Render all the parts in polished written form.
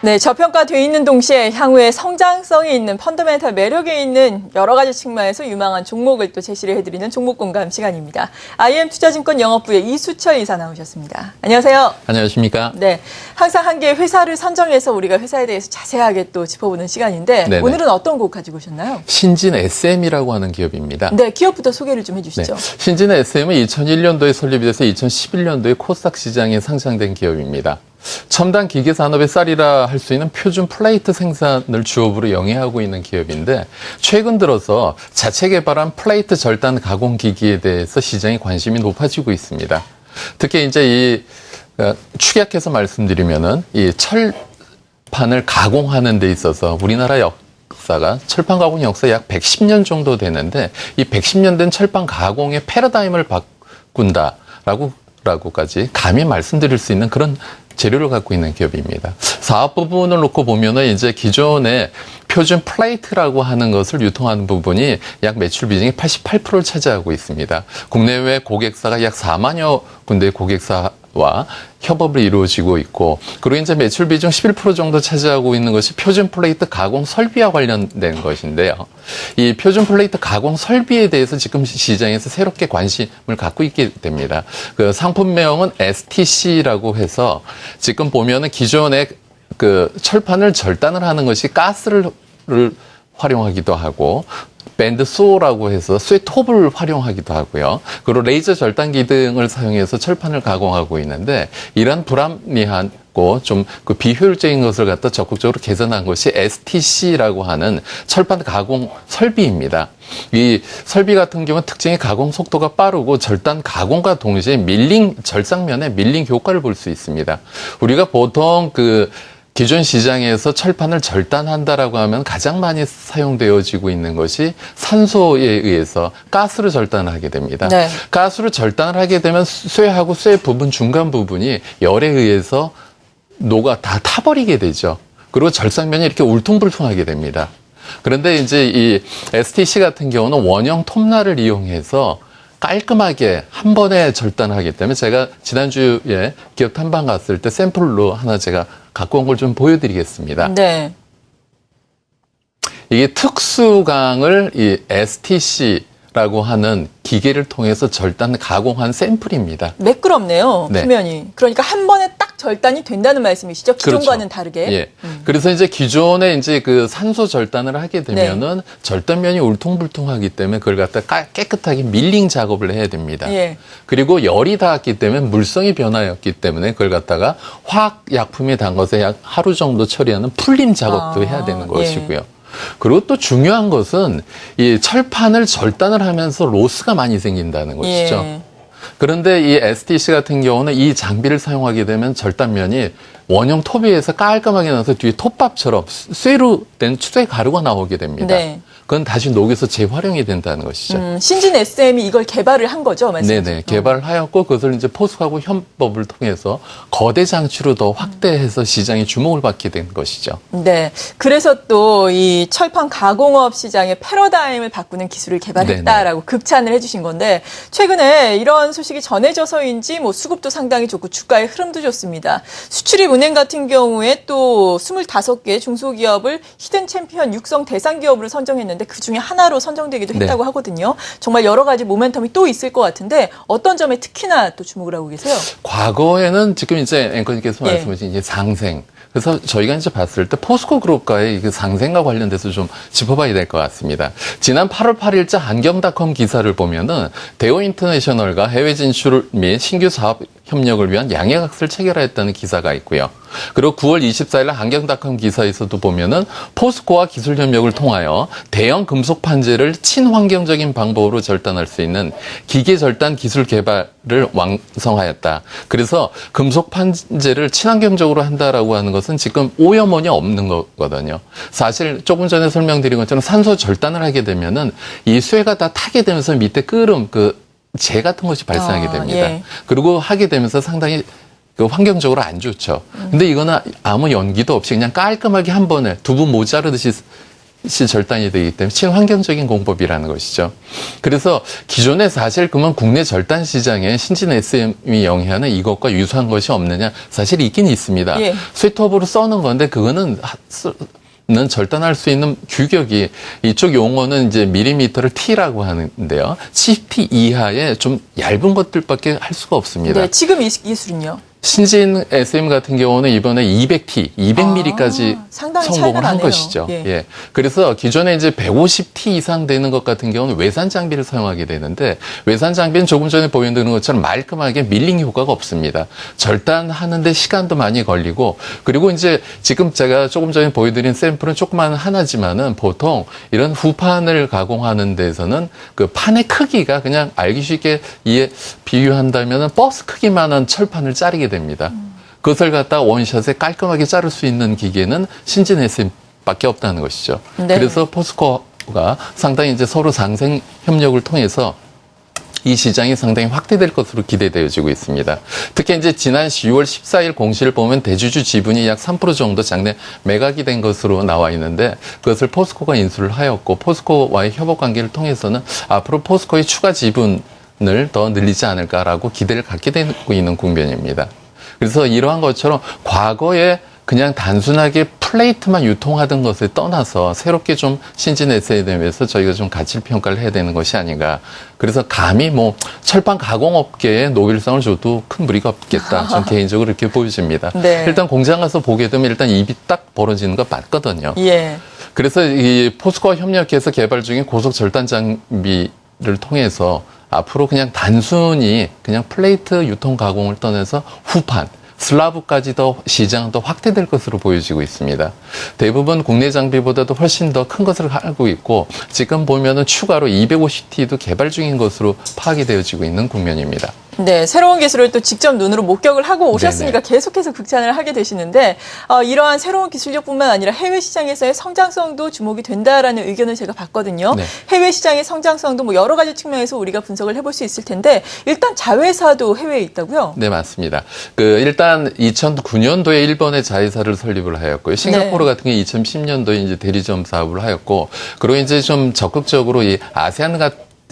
네, 저평가돼 있는 동시에 향후에 성장성이 있는 펀더멘탈 매력이 있는 여러 가지 측면에서 유망한 종목을 또 제시를 해드리는 종목공감 시간입니다. IM투자증권 영업부의 이수철 이사 나오셨습니다. 안녕하세요. 안녕하십니까? 네, 항상 한 개의 회사를 선정해서 우리가 회사에 대해서 자세하게 또 짚어보는 시간인데 네네. 오늘은 어떤 곡 가지고 오셨나요? 신진 SM이라고 하는 기업입니다. 네, 기업부터 소개를 좀 해주시죠. 네. 신진 SM은 2001년도에 설립이 돼서 2011년도에 코스닥 시장에 상장된 기업입니다. 첨단 기계 산업의 쌀이라 할 수 있는 표준 플레이트 생산을 주업으로 영위하고 있는 기업인데 최근 들어서 자체 개발한 플레이트 절단 가공 기기에 대해서 시장의 관심이 높아지고 있습니다. 특히 이제 축약해서 말씀드리면은 이 철판을 가공하는 데 있어서 우리나라 역사가 철판 가공 역사 약 110년 정도 되는데 이 110년 된 철판 가공의 패러다임을 바꾼다라고까지 감히 말씀드릴 수 있는 그런 재료를 갖고 있는 기업입니다. 사업 부분을 놓고 보면은 이제 기존의 표준 플레이트라고 하는 것을 유통하는 부분이 약 매출 비중이 88%를 차지하고 있습니다. 국내외 고객사가 약 4만여 군데의 고객사와 협업을 이루어지고 있고, 그리고 이제 매출 비중 11% 정도 차지하고 있는 것이 표준 플레이트 가공 설비와 관련된 것인데요. 이 표준 플레이트 가공 설비에 대해서 지금 시장에서 새롭게 관심을 갖고 있게 됩니다. 그 상품명은 STC라고 해서 지금 보면은 기존의 그 철판을 절단을 하는 것이 가스를 활용하기도 하고, 밴드 소라고 해서 쇠톱을 활용하기도 하고요. 그리고 레이저 절단기 등을 사용해서 철판을 가공하고 있는데, 이런 불합리하고 좀 그 비효율적인 것을 갖다 적극적으로 개선한 것이 STC라고 하는 철판 가공 설비입니다. 이 설비 같은 경우는 특징이 가공 속도가 빠르고 절단 가공과 동시에 절상면에 밀링 효과를 볼 수 있습니다. 우리가 보통 기존 시장에서 철판을 절단한다라고 하면 가장 많이 사용되어지고 있는 것이 산소에 의해서 가스로 절단을 하게 됩니다. 네. 가스로 절단을 하게 되면 쇠하고 쇠 부분 중간 부분이 열에 의해서 다 타버리게 되죠. 그리고 절상면이 이렇게 울퉁불퉁하게 됩니다. 그런데 이제 이 STC 같은 경우는 원형 톱날을 이용해서 깔끔하게 한 번에 절단을 하기 때문에 제가 지난주에 기업 탐방 갔을 때 샘플로 하나 제가 갖고 온 걸 좀 보여드리겠습니다. 네. 이게 특수강을 이 STC라고 하는 기계를 통해서 절단 가공한 샘플입니다. 매끄럽네요, 네. 표면이. 그러니까 한 번에 딱 절단이 된다는 말씀이시죠? 기존과는 그렇죠. 다르게. 예. 그래서 이제 기존에 이제 그 산소 절단을 하게 되면은 절단면이 울퉁불퉁하기 때문에 그걸 갖다 깨끗하게 밀링 작업을 해야 됩니다. 예. 그리고 열이 닿았기 때문에 물성이 변화였기 때문에 그걸 갖다가 화학 약품에 담가서 약 하루 정도 처리하는 풀림 작업도 해야 되는 것이고요. 예. 그리고 또 중요한 것은 이 철판을 절단을 하면서 로스가 많이 생긴다는 것이죠. 예. 그런데 이 STC 같은 경우는 이 장비를 사용하게 되면 절단면이 원형 톱에서 깔끔하게 나서 뒤에 톱밥처럼 쇠로 된 쇠 가루가 나오게 됩니다. 네. 그건 다시 녹여서 재활용이 된다는 것이죠. 신진 SM이 이걸 개발을 한 거죠, 말씀하신. 네네. 개발을 하였고 그것을 이제 포스하고 협업을 통해서 거대 장치로 더 확대해서 시장에 주목을 받게 된 것이죠. 네. 그래서 또 이 철판 가공업 시장의 패러다임을 바꾸는 기술을 개발했다라고 극찬을 해주신 건데, 최근에 이런 소식이 전해져서인지 수급도 상당히 좋고 주가의 흐름도 좋습니다. 수출입 은행 같은 경우에 또 25개 중소기업을 히든 챔피언 육성 대상 기업으로 선정했는데 그 중에 하나로 선정되기도 했다고 하거든요. 정말 여러 가지 모멘텀이 또 있을 것 같은데 어떤 점에 특히나 또 주목을 하고 계세요? 과거에는 지금 이제 앵커님께서 말씀하신 이제 상생. 그래서 저희가 이제 봤을 때 포스코 그룹과의 그 상생과 관련돼서 좀 짚어봐야 될 것 같습니다. 지난 8월 8일자 안경닷컴 기사를 보면은 대우 인터내셔널과 해외 진출 및 신규 사업 협력을 위한 양해각서를 체결하였다는 기사가 있고요. 그리고 9월 24일 안경닷컴 기사에서도 보면은 포스코와 기술 협력을 통하여 대형 금속 판재를 친환경적인 방법으로 절단할 수 있는 기계 절단 기술 개발을 완성하였다. 그래서 금속 판재를 친환경적으로 한다라고 하는 것은 지금 오염원이 없는 거거든요. 사실 조금 전에 설명드린 것처럼 산소 절단을 하게 되면은 이 쇠가 다 타게 되면서 밑에 끓음 재 같은 것이 발생하게 됩니다. 예. 그리고 하게 되면서 상당히 환경적으로 안 좋죠. 근데 이거는 아무 연기도 없이 그냥 깔끔하게 한 번에 두부 모자르듯이 절단이 되기 때문에 친환경적인 공법이라는 것이죠. 그래서 기존에 사실 그러면 국내 절단 시장에 신진 SM이 영위하는 이것과 유사한 것이 없느냐? 사실 있긴 있습니다. 예. 쇠톱으로 써는 건데 그거는 는 절단할 수 있는 규격이 이쪽 용어는 이제 밀리미터를 T라고 하는데요. 10T 이하의 좀 얇은 것들밖에 할 수가 없습니다. 네, 지금 이 기술은요? 신진 SM 같은 경우는 이번에 200T, 200mm까지 상당히 차이가 성공을 한 나네요. 것이죠. 예. 예. 그래서 기존에 이제 150T 이상 되는 것 같은 경우는 외산 장비를 사용하게 되는데 외산 장비는 조금 전에 보여드린 것처럼 말끔하게 밀링 효과가 없습니다. 절단하는데 시간도 많이 걸리고 그리고 이제 지금 제가 조금 전에 보여드린 샘플은 조그만 하나지만은 보통 이런 후판을 가공하는 데서는 그 판의 크기가 그냥 알기 쉽게 비유한다면은 버스 크기만한 철판을 자르게 됩니다. 그것을 갖다 원샷에 깔끔하게 자를 수 있는 기계는 신진 SM밖에 없다는 것이죠. 네. 그래서 포스코가 상당히 이제 서로 상생 협력을 통해서 이 시장이 상당히 확대될 것으로 기대되어지고 있습니다. 특히 이제 지난 10월 14일 공시를 보면 대주주 지분이 약 3% 정도 장내 매각이 된 것으로 나와 있는데 그것을 포스코가 인수를 하였고 포스코와의 협업 관계를 통해서는 앞으로 포스코의 추가 지분을 더 늘리지 않을까라고 기대를 갖게 되고 있는 국면입니다. 그래서 이러한 것처럼 과거에 그냥 단순하게 플레이트만 유통하던 것을 떠나서 새롭게 좀 신진 SM에서 저희가 좀 가치 평가를 해야 되는 것이 아닌가. 그래서 감히 뭐 철판 가공업계에 노벨상을 줘도 큰 무리가 없겠다. 전 개인적으로 이렇게 보여집니다. 네. 일단 공장 가서 보게 되면 일단 입이 딱 벌어지는 거 맞거든요. 예. 그래서 이 포스코와 협력해서 개발 중인 고속 절단 장비를 통해서 앞으로 그냥 단순히 그냥 플레이트 유통 가공을 떠나서 후판, 슬라브까지 더 시장은 더 확대될 것으로 보여지고 있습니다. 대부분 국내 장비보다도 훨씬 더 큰 것을 하고 있고 지금 보면은 추가로 250T도 개발 중인 것으로 파악이 되어지고 있는 국면입니다. 네, 새로운 기술을 또 직접 눈으로 목격을 하고 오셨으니까 네네. 계속해서 극찬을 하게 되시는데 이러한 새로운 기술력뿐만 아니라 해외 시장에서의 성장성도 주목이 된다라는 의견을 제가 봤거든요. 네. 해외 시장의 성장성도 뭐 여러 가지 측면에서 우리가 분석을 해볼 수 있을 텐데 일단 자회사도 해외에 있다고요? 네, 맞습니다. 일단 2009년도에 일본의 자회사를 설립을 하였고요. 싱가포르 같은 경우 2010년도에 이제 대리점 사업을 하였고, 그리고 이제 좀 적극적으로 이 아세안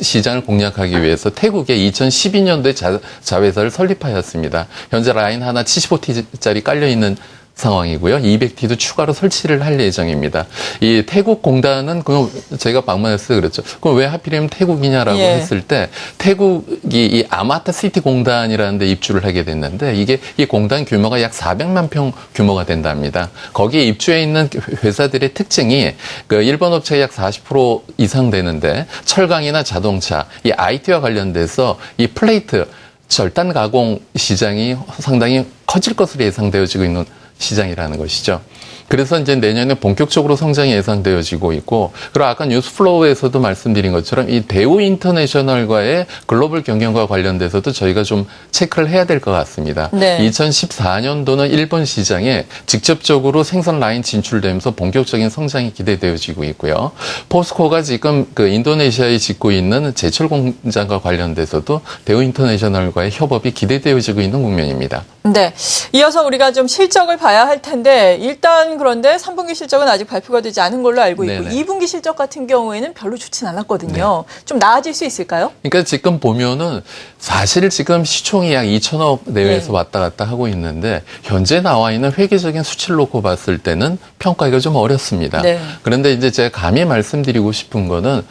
시장을 공략하기 위해서 태국에 2012년도에 자회사를 설립하였습니다. 현재 라인 하나 75T짜리 깔려있는 상황이고요. 200T도 추가로 설치를 할 예정입니다. 이 태국 공단은 그럼 제가 방문했을 때 그랬죠. 그럼 왜 하필이면 태국이냐라고 예. 했을 때 태국이 이 아마타 시티 공단이라는 데 입주를 하게 됐는데 이게 이 공단 규모가 약 400만 평 규모가 된답니다. 거기에 입주해 있는 회사들의 특징이 그 일본 업체 약 40% 이상 되는데 철강이나 자동차, 이 IT와 관련돼서 이 플레이트 절단 가공 시장이 상당히 커질 것으로 예상되어지고 있는 시장이라는 것이죠. 그래서 이제 내년에 본격적으로 성장이 예상되어지고 있고, 그리고 아까 뉴스플로우에서도 말씀드린 것처럼 이 대우 인터내셔널과의 글로벌 경영과 관련돼서도 저희가 좀 체크를 해야 될 것 같습니다. 네. 2014년도는 일본 시장에 직접적으로 생산 라인 진출되면서 본격적인 성장이 기대되어지고 있고요. 포스코가 지금 그 인도네시아에 짓고 있는 제철 공장과 관련돼서도 대우 인터내셔널과의 협업이 기대되어지고 있는 국면입니다. 네. 이어서 우리가 좀 실적을 봐야 할 텐데 일단 그런데 3분기 실적은 아직 발표가 되지 않은 걸로 알고 있고 네네. 2분기 실적 같은 경우에는 별로 좋진 않았거든요. 좀 나아질 수 있을까요? 그러니까 지금 보면은 사실 지금 시총이 약 2천억 내외에서 네. 왔다 갔다 하고 있는데 현재 나와 있는 회계적인 수치를 놓고 봤을 때는 평가하기가 좀 어렵습니다. 네. 그런데 이제 제가 감히 말씀드리고 싶은 거는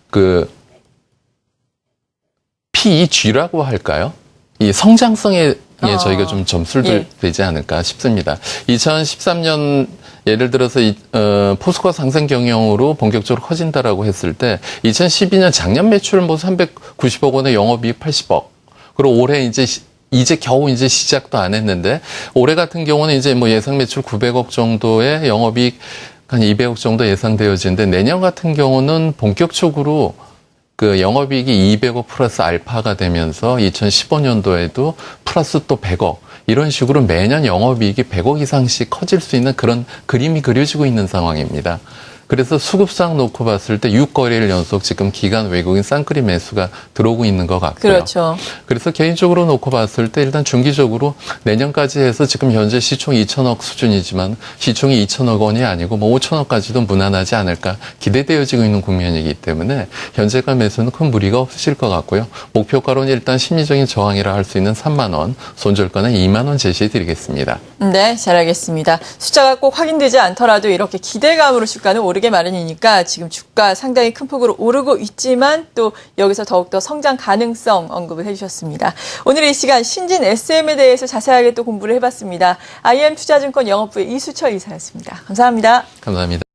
그 PEG라고 할까요? 이 성장성에 저희가 좀 점수를 예. 되지 않을까 싶습니다. 2013년 예를 들어서 포스코 상생 경영으로 본격적으로 커진다라고 했을 때 2012년 작년 매출 뭐 390억 원의 영업이익 80억. 그리고 올해 이제 겨우 이제 시작도 안 했는데 올해 같은 경우는 이제 뭐 예상 매출 900억 정도의 영업이익 한 200억 정도 예상되어지는데 내년 같은 경우는 본격적으로 그 영업이익이 200억 플러스 알파가 되면서 2015년도에도 플러스 또 100억 이런 식으로 매년 영업이익이 100억 이상씩 커질 수 있는 그런 그림이 그려지고 있는 상황입니다. 그래서 수급상 놓고 봤을 때 6거래일 연속 지금 기관 외국인 쌍끌이 매수가 들어오고 있는 것 같고요. 그렇죠. 그래서 개인적으로 놓고 봤을 때 일단 중기적으로 내년까지 해서 지금 현재 시총 2천억 수준이지만 시총이 2천억 원이 아니고 뭐 5천억까지도 무난하지 않을까 기대되어지고 있는 국면이기 때문에 현재가 매수는 큰 무리가 없으실 것 같고요. 목표가로는 일단 심리적인 저항이라 할 수 있는 3만 원, 손절가는 2만 원 제시해 드리겠습니다. 네, 잘 알겠습니다. 숫자가 꼭 확인되지 않더라도 이렇게 기대감으로 주가는 오르게 마련이니까 지금 주가 상당히 큰 폭으로 오르고 있지만 또 여기서 더욱더 성장 가능성 언급을 해주셨습니다. 오늘 이 시간 신진 SM에 대해서 자세하게 또 공부를 해봤습니다. IM투자증권 영업부의 이수철 이사였습니다. 감사합니다. 감사합니다.